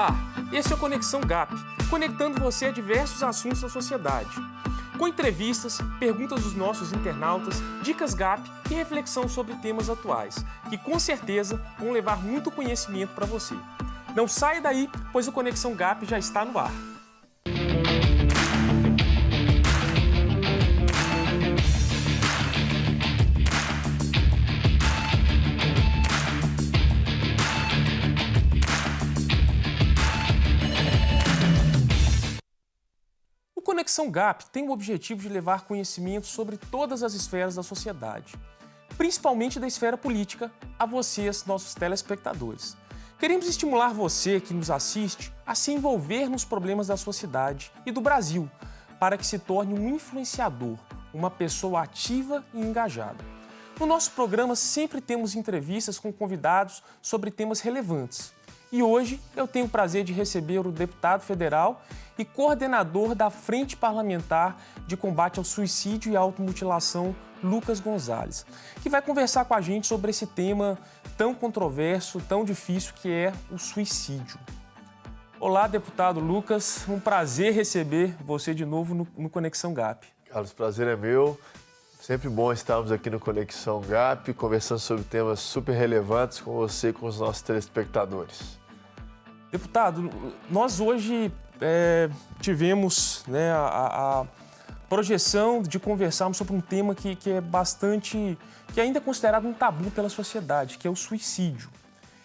Olá, esse é o Conexão GAP, conectando você a diversos assuntos da sociedade. Com entrevistas, perguntas dos nossos internautas, dicas GAP e reflexão sobre temas atuais, que com certeza vão levar muito conhecimento para você. Não saia daí, pois o Conexão GAP já está no ar. O Conexão GAP tem o objetivo de levar conhecimento sobre todas as esferas da sociedade, principalmente da esfera política, a vocês, nossos telespectadores. Queremos estimular você que nos assiste a se envolver nos problemas da sua cidade e do Brasil, para que se torne um influenciador, uma pessoa ativa e engajada. No nosso programa sempre temos entrevistas com convidados sobre temas relevantes. E hoje eu tenho o prazer de receber o deputado federal e coordenador da Frente Parlamentar de Combate ao Suicídio e Automutilação, Lucas Gonzalez, que vai conversar com a gente sobre esse tema tão controverso, tão difícil que é o suicídio. Olá, deputado Lucas, um prazer receber você de novo no Conexão GAP. Carlos, o prazer é meu. Sempre bom estarmos aqui no Conexão GAP, conversando sobre temas super relevantes com você e com os nossos telespectadores. Deputado, nós hoje tivemos a projeção de conversarmos sobre um tema que é bastante, que ainda é considerado um tabu pela sociedade, que é o suicídio.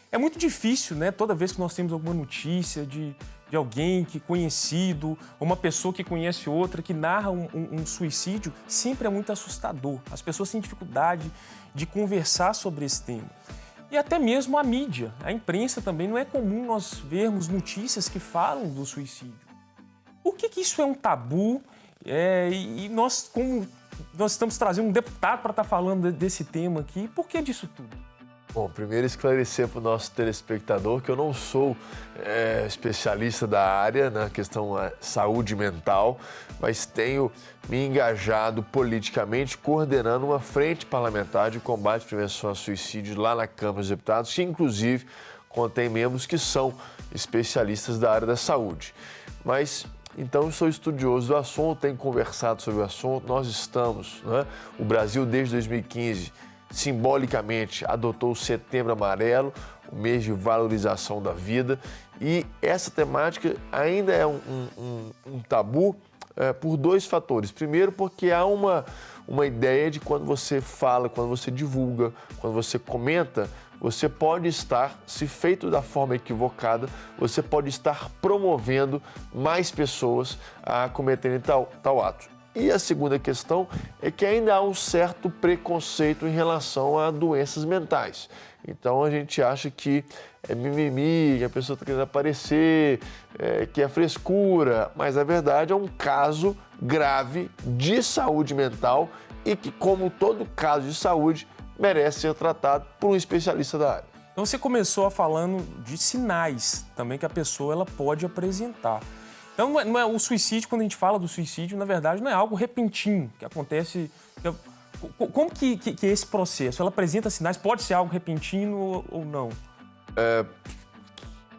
É muito difícil, né, toda vez que nós temos alguma notícia de alguém que conhecido, uma pessoa que conhece outra, que narra um suicídio, sempre é muito assustador. As pessoas têm dificuldade de conversar sobre esse tema. E até mesmo a mídia, a imprensa também, não é comum nós vermos notícias que falam do suicídio. Por que isso é um tabu? E nós, como nós estamos trazendo um deputado para estar falando desse tema aqui, por que disso tudo? Bom, primeiro esclarecer para o nosso telespectador que eu não sou especialista da área na questão saúde mental, mas tenho me engajado politicamente coordenando uma frente parlamentar de combate e prevenção ao suicídio lá na Câmara dos Deputados, que inclusive contém membros que são especialistas da área da saúde. Mas, então, eu sou estudioso do assunto, tenho conversado sobre o assunto, nós estamos, o Brasil desde 2015, simbolicamente adotou o Setembro Amarelo, o mês de valorização da vida, e essa temática ainda é um tabu por dois fatores. Primeiro, porque há uma ideia de quando você fala, quando você divulga, quando você comenta, você pode estar, se feito da forma equivocada, você pode estar promovendo mais pessoas a cometerem tal ato. E a segunda questão é que ainda há um certo preconceito em relação a doenças mentais. Então a gente acha que é mimimi, que a pessoa está querendo aparecer, que é frescura, mas a verdade é um caso grave de saúde mental e que, como todo caso de saúde, merece ser tratado por um especialista da área. Então você começou falando de sinais também que a pessoa ela pode apresentar. Então, não é o suicídio, quando a gente fala do suicídio, na verdade, não é algo repentino, que acontece... Como que é esse processo? Ela apresenta sinais, pode ser algo repentino ou não?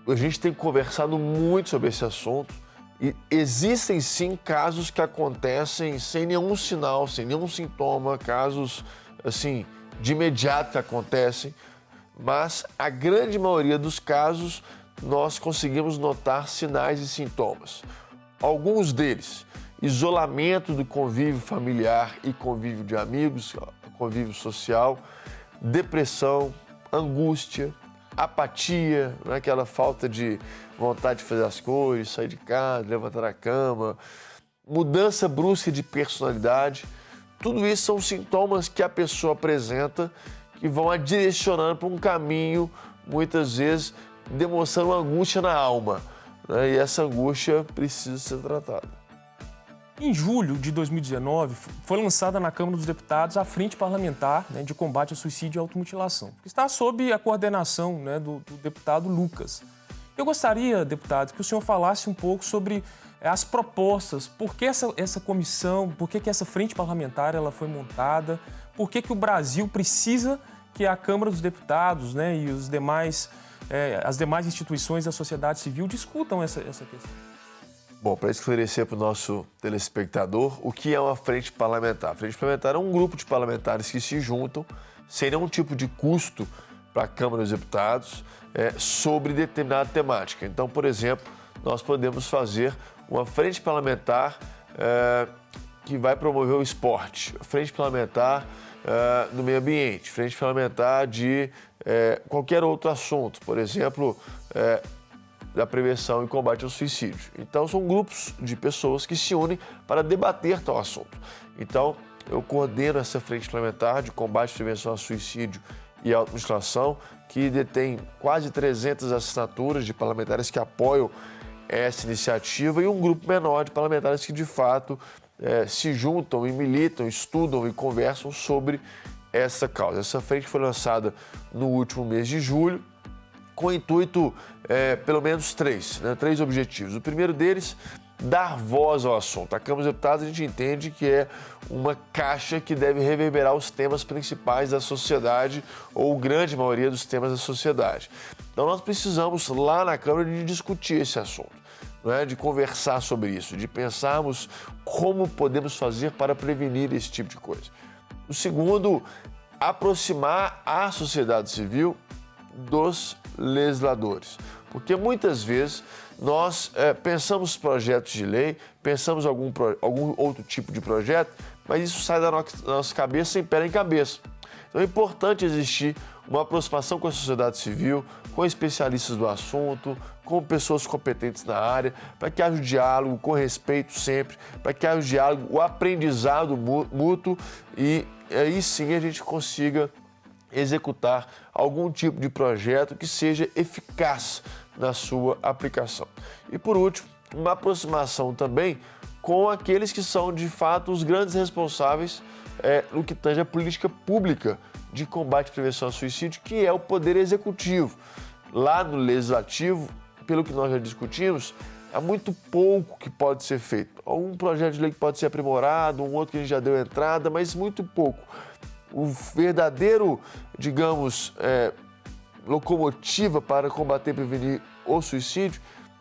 A gente tem conversado muito sobre esse assunto e existem, sim, casos que acontecem sem nenhum sinal, sem nenhum sintoma, casos, assim, de imediato que acontecem, mas a grande maioria dos casos nós conseguimos notar sinais e sintomas. Alguns deles, isolamento do convívio familiar e convívio de amigos, convívio social, depressão, angústia, apatia, aquela falta de vontade de fazer as coisas, sair de casa, levantar da cama, mudança brusca de personalidade. Tudo isso são sintomas que a pessoa apresenta que vão a direcionando para um caminho, muitas vezes, demonstrando uma angústia na alma, né? E essa angústia precisa ser tratada. Em julho de 2019, foi lançada na Câmara dos Deputados a Frente Parlamentar, de Combate ao Suicídio e Automutilação, que está sob a coordenação, do deputado Lucas. Eu gostaria, deputado, que o senhor falasse um pouco sobre as propostas, por que essa comissão, por que essa frente parlamentar ela foi montada, por que o Brasil precisa que a Câmara dos Deputados e os demais as demais instituições da sociedade civil discutam essa questão. Bom, para esclarecer para o nosso telespectador, o que é uma frente parlamentar? A frente parlamentar é um grupo de parlamentares que se juntam sem nenhum tipo de custo para a Câmara dos Deputados sobre determinada temática. Então, por exemplo, nós podemos fazer uma frente parlamentar que vai promover o esporte, frente parlamentar do meio ambiente, frente parlamentar de qualquer outro assunto, por exemplo, da prevenção e combate ao suicídio. Então, são grupos de pessoas que se unem para debater tal assunto. Então, eu coordeno essa frente parlamentar de combate e prevenção ao suicídio e automutilação, que detém quase 300 assinaturas de parlamentares que apoiam essa iniciativa e um grupo menor de parlamentares que, de fato, se juntam e militam, estudam e conversam sobre essa causa. Essa frente foi lançada no último mês de julho, com o intuito, pelo menos três objetivos. O primeiro deles, dar voz ao assunto. A Câmara dos Deputados, a gente entende que é uma caixa que deve reverberar os temas principais da sociedade, ou grande maioria dos temas da sociedade. Então, nós precisamos, lá na Câmara, de discutir esse assunto, de conversar sobre isso, de pensarmos como podemos fazer para prevenir esse tipo de coisa. O segundo, aproximar a sociedade civil dos legisladores, porque muitas vezes nós pensamos projetos de lei, pensamos algum outro tipo de projeto, mas isso sai da nossa cabeça sem pé nem cabeça. Então é importante existir uma aproximação com a sociedade civil, com especialistas do assunto, com pessoas competentes na área, para que haja o diálogo com respeito sempre, para que haja o diálogo, o aprendizado mútuo e aí sim a gente consiga executar algum tipo de projeto que seja eficaz na sua aplicação. E por último, uma aproximação também com aqueles que são de fato os grandes responsáveis no que tange a política pública de combate e prevenção ao suicídio, que é o Poder Executivo. Lá no Legislativo, pelo que nós já discutimos, há muito pouco que pode ser feito. Um projeto de lei que pode ser aprimorado, um outro que a gente já deu entrada, mas muito pouco. O verdadeiro, digamos, locomotiva para combater e prevenir o suicídio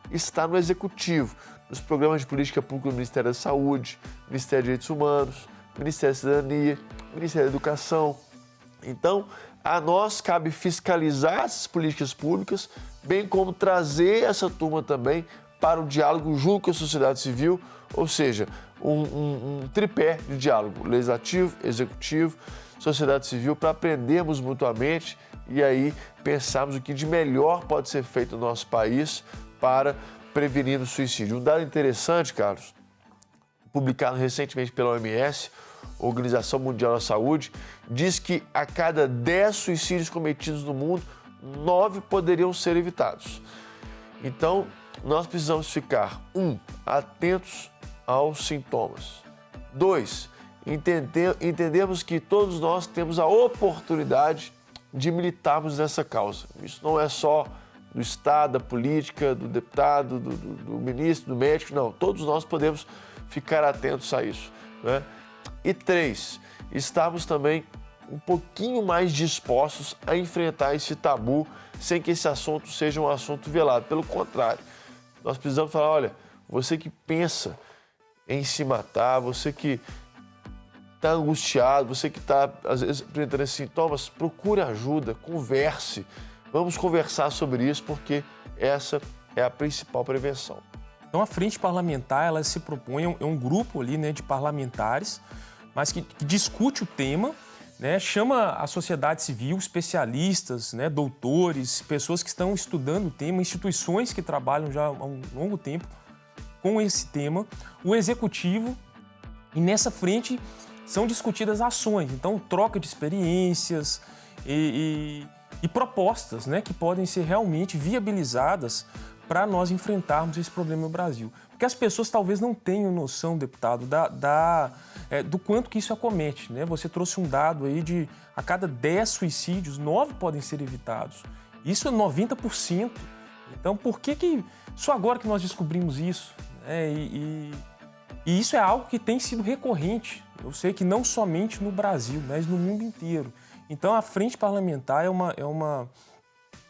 está no Executivo, nos programas de política pública do Ministério da Saúde, Ministério de Direitos Humanos, Ministério da Cidadania, Ministério da Educação. Então, a nós cabe fiscalizar essas políticas públicas, bem como trazer essa turma também para o diálogo junto com a sociedade civil, ou seja, um tripé de diálogo, legislativo, executivo, sociedade civil, para aprendermos mutuamente e aí pensarmos o que de melhor pode ser feito no nosso país para prevenir o suicídio. Um dado interessante, Carlos, publicado recentemente pela OMS, Organização Mundial da Saúde, diz que a cada 10 suicídios cometidos no mundo, 9 poderiam ser evitados. Então, nós precisamos ficar, 1, atentos aos sintomas. 2, entendermos que todos nós temos a oportunidade de militarmos nessa causa. Isso não é só do Estado, da política, do deputado, do ministro, do médico, não. Todos nós podemos ficar atentos a isso, E 3, estarmos também um pouquinho mais dispostos a enfrentar esse tabu sem que esse assunto seja um assunto velado. Pelo contrário, nós precisamos falar, olha, você que pensa em se matar, você que está angustiado, você que está, às vezes, apresentando esses sintomas, procure ajuda, converse. Vamos conversar sobre isso, porque essa é a principal prevenção. Então, a Frente Parlamentar, ela se propõe, é um grupo ali, de parlamentares, mas que discute o tema, chama a sociedade civil, especialistas, doutores, pessoas que estão estudando o tema, instituições que trabalham já há um longo tempo com esse tema, o executivo, e nessa frente são discutidas ações, então troca de experiências e propostas, que podem ser realmente viabilizadas para nós enfrentarmos esse problema no Brasil. Porque as pessoas talvez não tenham noção, deputado, do quanto que isso acomete. Você trouxe um dado aí de a cada 10 suicídios, 9 podem ser evitados. Isso é 90%. Então, por que só agora que nós descobrimos isso? E isso é algo que tem sido recorrente. Eu sei que não somente no Brasil, mas no mundo inteiro. Então, a Frente Parlamentar é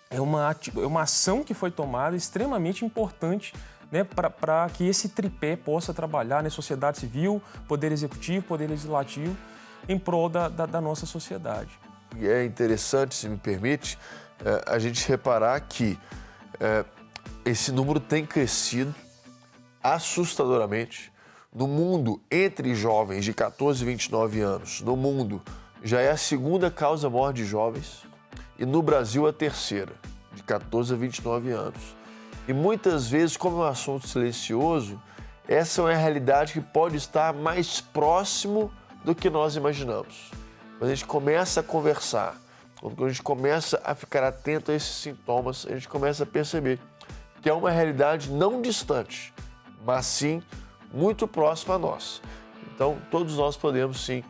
é uma ação que foi tomada extremamente importante, né, para que esse tripé possa trabalhar, né, sociedade civil, poder executivo, poder legislativo, em prol da nossa sociedade. E é interessante, se me permite, a gente reparar que esse número tem crescido assustadoramente. No mundo, entre jovens de 14 e 29 anos, no mundo, já é a segunda causa morte de jovens e no Brasil a terceira, de 14 a 29 anos. E muitas vezes, como é um assunto silencioso, essa é uma realidade que pode estar mais próximo do que nós imaginamos. Quando a gente começa a conversar, quando a gente começa a ficar atento a esses sintomas, a gente começa a perceber que é uma realidade não distante, mas sim muito próxima a nós. Então, todos nós podemos sim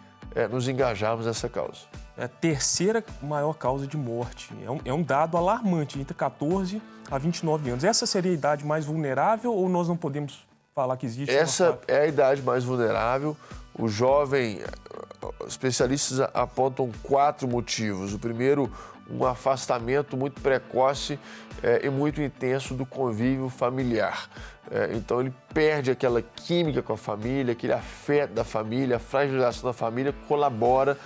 nos engajarmos nessa causa. É a terceira maior causa de morte. É um dado alarmante, entre 14 a 29 anos. Essa seria a idade mais vulnerável ou nós não podemos falar que existe? Essa é a idade mais vulnerável. O jovem, especialistas apontam 4 motivos. O primeiro, um afastamento muito precoce e muito intenso do convívio familiar. Então ele perde aquela química com a família, aquele afeto da família, a fragilização da família colabora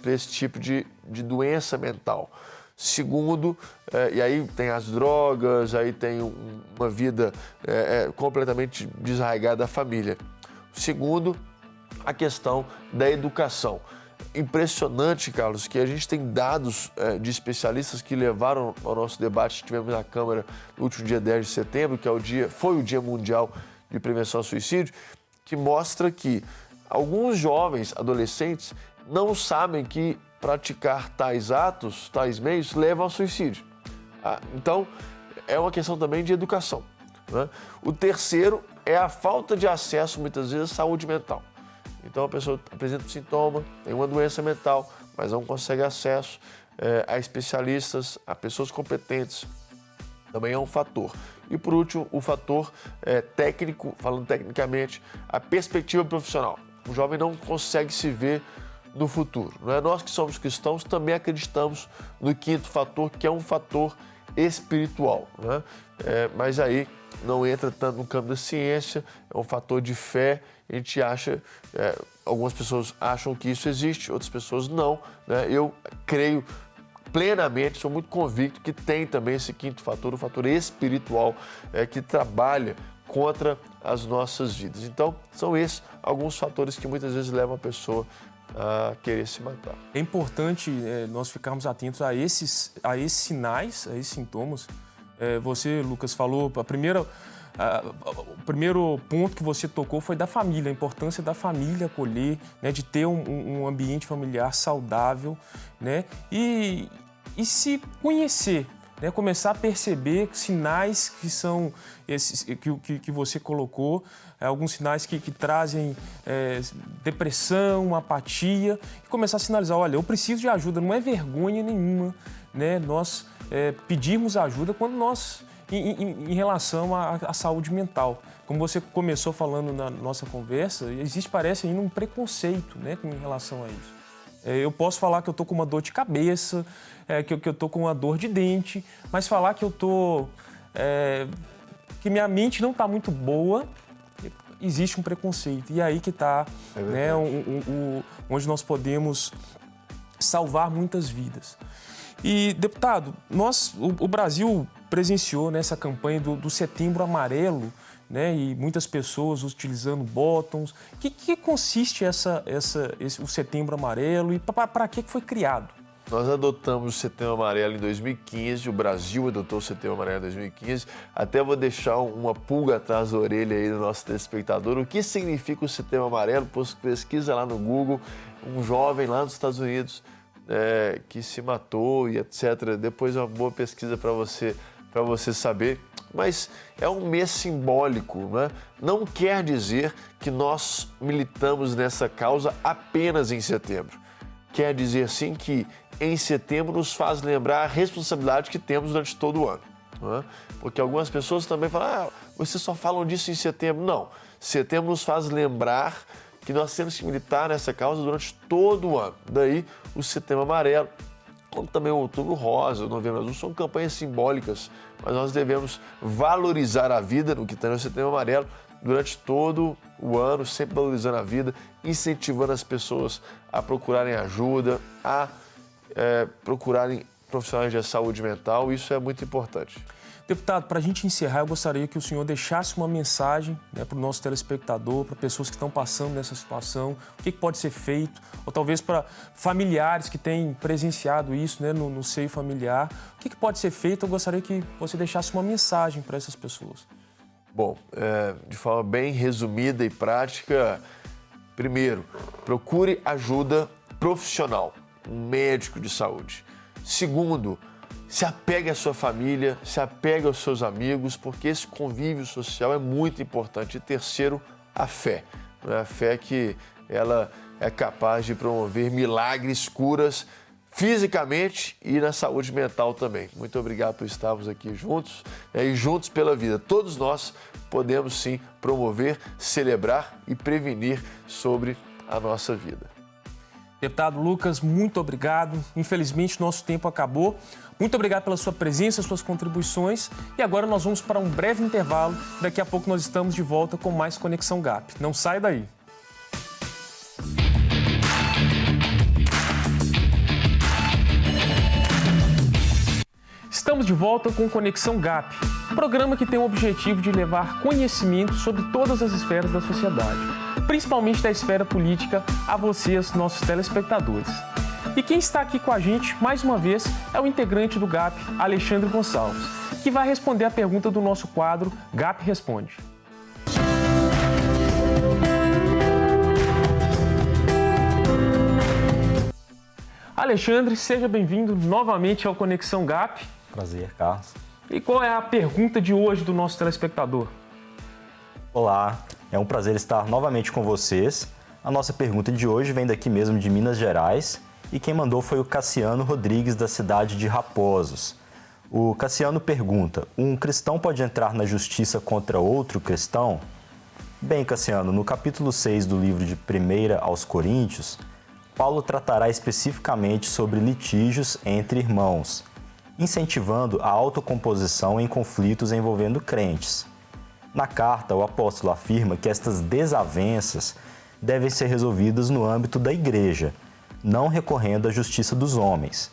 para esse tipo de doença mental. Segundo, e aí tem as drogas, aí tem uma vida completamente desarraigada da família. Segundo, a questão da educação. Impressionante, Carlos, que a gente tem dados de especialistas que levaram ao nosso debate que tivemos na Câmara no último dia 10 de setembro, que foi o Dia Mundial de Prevenção ao Suicídio, que mostra que alguns jovens, adolescentes, não sabem que praticar tais atos, tais meios, levam ao suicídio. Então, é uma questão também de educação, né? O terceiro é a falta de acesso, muitas vezes, à saúde mental. Então, a pessoa apresenta um sintoma, tem uma doença mental, mas não consegue acesso a especialistas, a pessoas competentes. Também é um fator. E, por último, o fator técnico, falando tecnicamente, a perspectiva profissional. O jovem não consegue se ver no futuro. Não é? Nós que somos cristãos também acreditamos no quinto fator, que é um fator espiritual, né? Mas aí não entra tanto no campo da ciência, é um fator de fé. A gente acha, algumas pessoas acham que isso existe, outras pessoas não, né? Eu creio plenamente, sou muito convicto que tem também esse quinto fator, o fator espiritual, que trabalha contra as nossas vidas. Então, são esses alguns fatores que muitas vezes levam a pessoa a querer se matar. É importante nós ficarmos atentos a esses sinais, a esses sintomas. Você, Lucas, falou, o primeiro ponto que você tocou foi da família, a importância da família acolher, né, de ter um ambiente familiar saudável, né, e se conhecer, né, começar a perceber sinais que são esses que você colocou, alguns sinais que trazem depressão, apatia, e começar a sinalizar, olha, eu preciso de ajuda, não é vergonha nenhuma, né, nós pedirmos ajuda quando nós, em relação à saúde mental. Como você começou falando na nossa conversa, parece ainda um preconceito, né, em relação a isso. Eu posso falar que eu estou com uma dor de cabeça, que eu estou com uma dor de dente, mas falar que que minha mente não está muito boa, existe um preconceito. E aí que está, né, onde nós podemos salvar muitas vidas. E, deputado, o Brasil presenciou nessa campanha do Setembro Amarelo, né, e muitas pessoas utilizando bottoms. O que consiste o Setembro Amarelo e para que foi criado? Nós adotamos o Setembro Amarelo em 2015, o Brasil adotou o Setembro Amarelo em 2015. Até vou deixar uma pulga atrás da orelha aí do nosso telespectador. O que significa o Setembro Amarelo? Pesquisa lá no Google, um jovem lá nos Estados Unidos que se matou e etc. Depois é uma boa pesquisa para você saber. Mas é um mês simbólico, né? Não quer dizer que nós militamos nessa causa apenas em setembro. Quer dizer, sim, que em setembro nos faz lembrar a responsabilidade que temos durante todo o ano, né? Porque algumas pessoas também falam, vocês só falam disso em setembro. Não, setembro nos faz lembrar que nós temos que militar nessa causa durante todo o ano. Daí o Setembro Amarelo, como também o Outubro Rosa, o Novembro Azul, são campanhas simbólicas, mas nós devemos valorizar a vida no que está no Setembro Amarelo durante todo o ano, sempre valorizando a vida, incentivando as pessoas a procurarem ajuda, a procurarem profissionais de saúde mental. Isso é muito importante. Deputado, para a gente encerrar, eu gostaria que o senhor deixasse uma mensagem, né, para o nosso telespectador, para pessoas que estão passando nessa situação, o que pode ser feito, ou talvez para familiares que têm presenciado isso, né, no seio familiar. O que pode ser feito? Eu gostaria que você deixasse uma mensagem para essas pessoas. Bom, de forma bem resumida e prática, primeiro, procure ajuda profissional, um médico de saúde. Segundo, se apegue à sua família, se apegue aos seus amigos, porque esse convívio social é muito importante. E terceiro, a fé. A fé que ela é capaz de promover milagres, curas, fisicamente e na saúde mental também. Muito obrigado por estarmos aqui juntos e juntos pela vida. Todos nós podemos sim promover, celebrar e prevenir sobre a nossa vida. Deputado Lucas, muito obrigado. Infelizmente, nosso tempo acabou. Muito obrigado pela sua presença, suas contribuições. E agora nós vamos para um breve intervalo. Daqui a pouco nós estamos de volta com mais Conexão GAP. Não sai daí. Estamos de volta com Conexão GAP, programa que tem o objetivo de levar conhecimento sobre todas as esferas da sociedade, principalmente da esfera política, a vocês, nossos telespectadores. E quem está aqui com a gente, mais uma vez, é o integrante do GAP, Alexandre Gonçalves, que vai responder a pergunta do nosso quadro GAP Responde. Alexandre, seja bem-vindo novamente ao Conexão GAP. Prazer, Carlos. E qual é a pergunta de hoje do nosso telespectador? Olá, é um prazer estar novamente com vocês. A nossa pergunta de hoje vem daqui mesmo de Minas Gerais e quem mandou foi o Cassiano Rodrigues, da cidade de Raposos. O Cassiano pergunta: um cristão pode entrar na justiça contra outro cristão? Bem, Cassiano, no capítulo 6 do livro de 1 aos Coríntios, Paulo tratará especificamente sobre litígios entre irmãos, incentivando a autocomposição em conflitos envolvendo crentes. Na carta, o apóstolo afirma que estas desavenças devem ser resolvidas no âmbito da igreja, não recorrendo à justiça dos homens.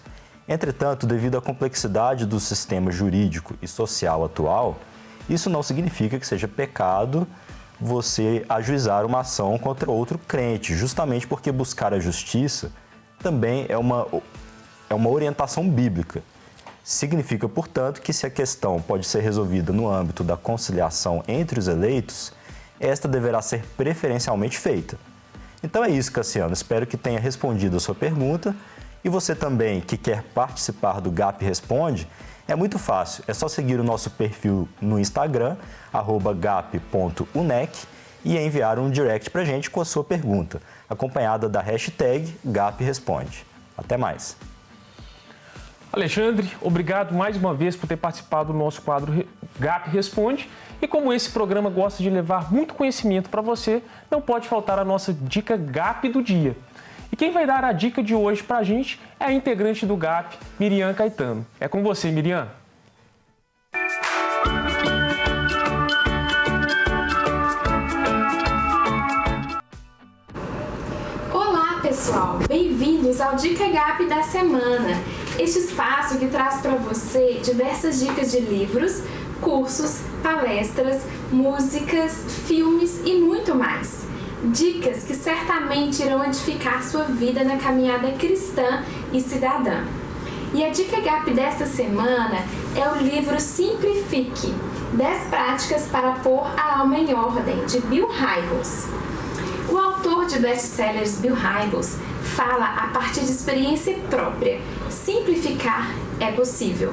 Entretanto, devido à complexidade do sistema jurídico e social atual, isso não significa que seja pecado você ajuizar uma ação contra outro crente, justamente porque buscar a justiça também é uma orientação bíblica. Significa, portanto, que se a questão pode ser resolvida no âmbito da conciliação entre os eleitos, esta deverá ser preferencialmente feita. Então é isso, Cassiano. Espero que tenha respondido a sua pergunta. E você também, que quer participar do GAP Responde, é muito fácil. É só seguir o nosso perfil no Instagram, @gap.unec, e enviar um direct pra gente com a sua pergunta, acompanhada da hashtag GAP Responde. Até mais. Alexandre, obrigado mais uma vez por ter participado do nosso quadro GAP Responde. E como esse programa gosta de levar muito conhecimento para você, não pode faltar a nossa dica GAP do dia. E quem vai dar a dica de hoje para a gente é a integrante do GAP, Miriam Caetano. É com você, Miriam. Olá, pessoal! Bem-vindos ao Dica GAP da semana. Este espaço que traz para você diversas dicas de livros, cursos, palestras, músicas, filmes e muito mais. Dicas que certamente irão edificar sua vida na caminhada cristã e cidadã. E a Dica GAP desta semana é o livro Simplifique, 10 práticas para pôr a alma em ordem, de Bill Hybels. O autor de best-sellers Bill Hybels fala a partir de experiência própria. Simplificar é possível.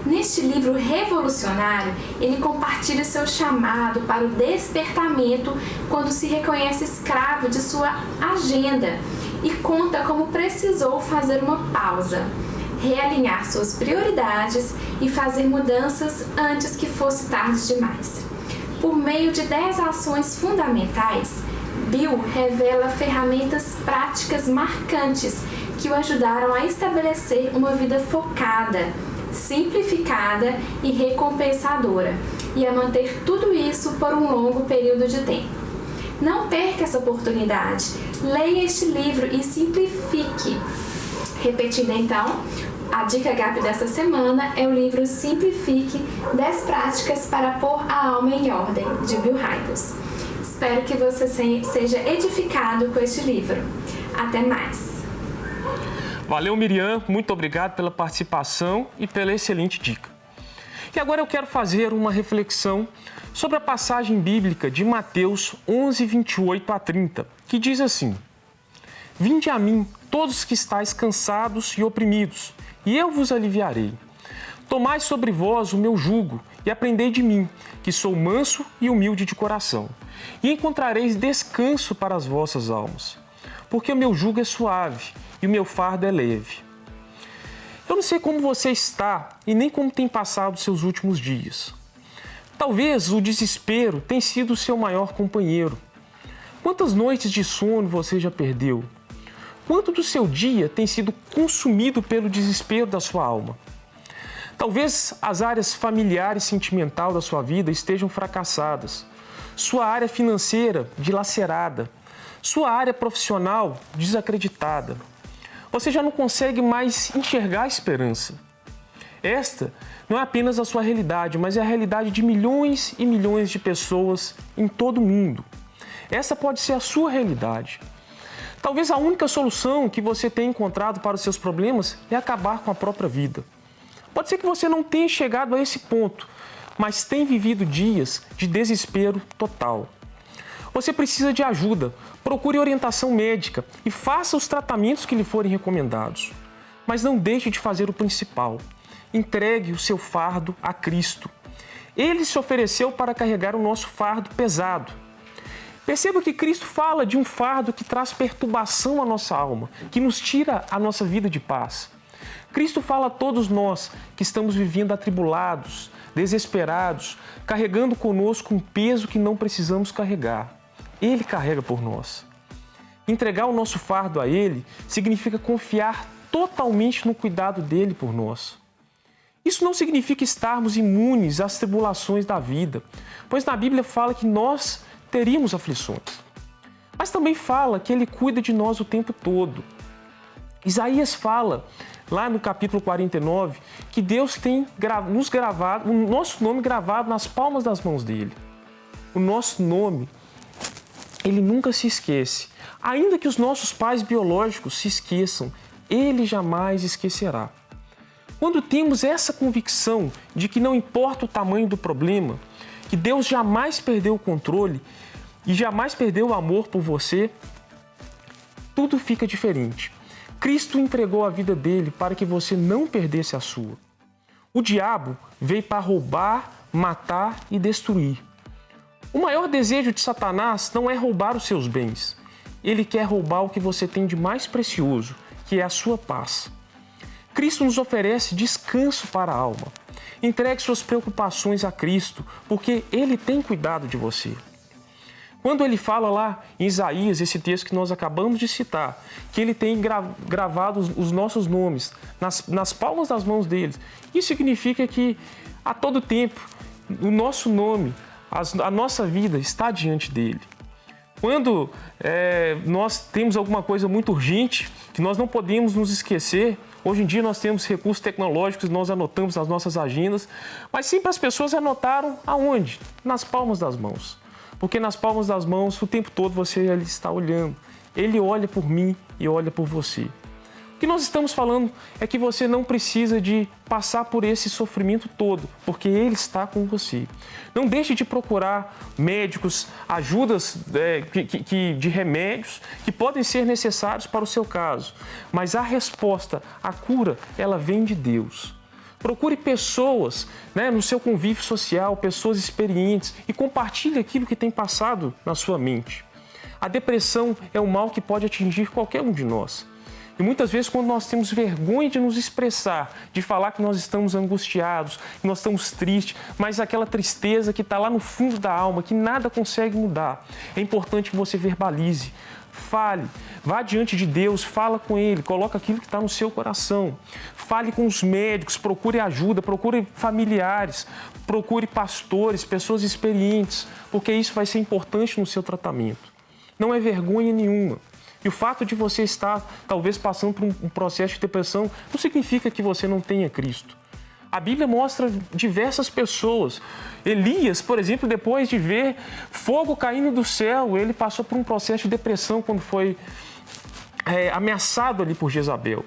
Neste livro revolucionário, ele compartilha seu chamado para o despertamento quando se reconhece escravo de sua agenda e conta como precisou fazer uma pausa, realinhar suas prioridades e fazer mudanças antes que fosse tarde demais. Por meio de 10 ações fundamentais, Bill revela ferramentas práticas marcantes que o ajudaram a estabelecer uma vida focada, simplificada e recompensadora, e a manter tudo isso por um longo período de tempo. Não perca essa oportunidade. Leia este livro e simplifique. Repetindo então, a dica GAP dessa semana é o livro Simplifique 10 Práticas para Pôr a Alma em Ordem, de Bill Hybels. Espero que você seja edificado com este livro. Até mais! Valeu, Miriam. Muito obrigado pela participação e pela excelente dica. E agora eu quero fazer uma reflexão sobre a passagem bíblica de Mateus 11, 28 a 30, que diz assim: Vinde a mim, todos que estáis cansados e oprimidos, e eu vos aliviarei. Tomai sobre vós o meu jugo e aprendei de mim, que sou manso e humilde de coração, e encontrareis descanso para as vossas almas. Porque o meu jugo é suave e o meu fardo é leve. Eu não sei como você está e nem como tem passado os seus últimos dias. Talvez o desespero tenha sido o seu maior companheiro. Quantas noites de sono você já perdeu? Quanto do seu dia tem sido consumido pelo desespero da sua alma? Talvez as áreas familiar e sentimental da sua vida estejam fracassadas, sua área financeira dilacerada, sua área profissional desacreditada. Você já não consegue mais enxergar a esperança. Esta não é apenas a sua realidade, mas é a realidade de milhões e milhões de pessoas em todo o mundo. Essa pode ser a sua realidade. Talvez a única solução que você tenha encontrado para os seus problemas é acabar com a própria vida. Pode ser que você não tenha chegado a esse ponto, mas tem vivido dias de desespero total. Você precisa de ajuda, procure orientação médica e faça os tratamentos que lhe forem recomendados. Mas não deixe de fazer o principal. Entregue o seu fardo a Cristo. Ele se ofereceu para carregar o nosso fardo pesado. Perceba que Cristo fala de um fardo que traz perturbação à nossa alma, que nos tira a nossa vida de paz. Cristo fala a todos nós que estamos vivendo atribulados, desesperados, carregando conosco um peso que não precisamos carregar. Ele carrega por nós. Entregar o nosso fardo a Ele significa confiar totalmente no cuidado dele por nós. Isso não significa estarmos imunes às tribulações da vida, pois na Bíblia fala que nós teríamos aflições. Mas também fala que Ele cuida de nós o tempo todo. Isaías fala, lá no capítulo 49, que Deus tem nos gravado, o nosso nome gravado nas palmas das mãos dele. O nosso nome, Ele nunca se esquece. Ainda que os nossos pais biológicos se esqueçam, Ele jamais esquecerá. Quando temos essa convicção de que não importa o tamanho do problema, que Deus jamais perdeu o controle e jamais perdeu o amor por você, tudo fica diferente. Cristo entregou a vida dele para que você não perdesse a sua. O diabo veio para roubar, matar e destruir. O maior desejo de Satanás não é roubar os seus bens. Ele quer roubar o que você tem de mais precioso, que é a sua paz. Cristo nos oferece descanso para a alma. Entregue suas preocupações a Cristo, porque Ele tem cuidado de você. Quando Ele fala lá em Isaías, esse texto que nós acabamos de citar, que Ele tem gravado os nossos nomes nas palmas das mãos dele, isso significa que a todo tempo o nosso nome, a nossa vida está diante dele. Quando nós temos alguma coisa muito urgente, que nós não podemos nos esquecer, hoje em dia nós temos recursos tecnológicos, nós anotamos nas nossas agendas, mas sempre as pessoas anotaram aonde? Nas palmas das mãos. Porque nas palmas das mãos, o tempo todo você está olhando. Ele olha por mim e olha por você. O que nós estamos falando é que você não precisa de passar por esse sofrimento todo, porque Ele está com você. Não deixe de procurar médicos, ajudas de remédios que podem ser necessários para o seu caso. Mas a resposta, a cura, ela vem de Deus. Procure pessoas no seu convívio social, pessoas experientes e compartilhe aquilo que tem passado na sua mente. A depressão é um mal que pode atingir qualquer um de nós. E muitas vezes, quando nós temos vergonha de nos expressar, de falar que nós estamos angustiados, que nós estamos tristes, mas aquela tristeza que está lá no fundo da alma, que nada consegue mudar, é importante que você verbalize. Fale, vá diante de Deus, fala com Ele, coloca aquilo que está no seu coração. Fale com os médicos, procure ajuda, procure familiares, procure pastores, pessoas experientes, porque isso vai ser importante no seu tratamento. Não é vergonha nenhuma. E o fato de você estar, talvez, passando por um processo de depressão, não significa que você não tenha Cristo. A Bíblia mostra diversas pessoas. Elias, por exemplo, depois de ver fogo caindo do céu, ele passou por um processo de depressão quando foi ameaçado ali por Jezabel.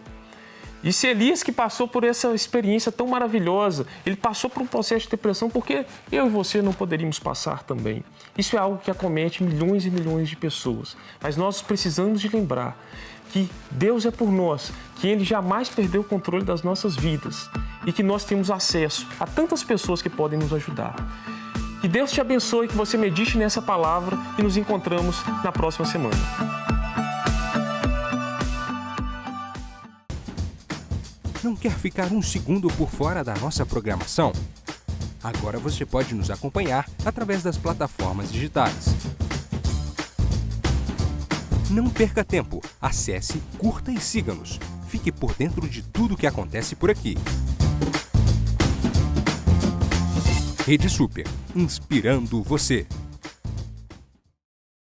E se Elias, que passou por essa experiência tão maravilhosa, ele passou por um processo de depressão, porque eu e você não poderíamos passar também. Isso é algo que acomete milhões e milhões de pessoas. Mas nós precisamos de lembrar que Deus é por nós, que Ele jamais perdeu o controle das nossas vidas e que nós temos acesso a tantas pessoas que podem nos ajudar. Que Deus te abençoe, que você medite nessa palavra e nos encontramos na próxima semana. Não quer ficar um segundo por fora da nossa programação? Agora você pode nos acompanhar através das plataformas digitais. Não perca tempo, acesse, curta e siga-nos. Fique por dentro de tudo o que acontece por aqui. Rede Super, inspirando você.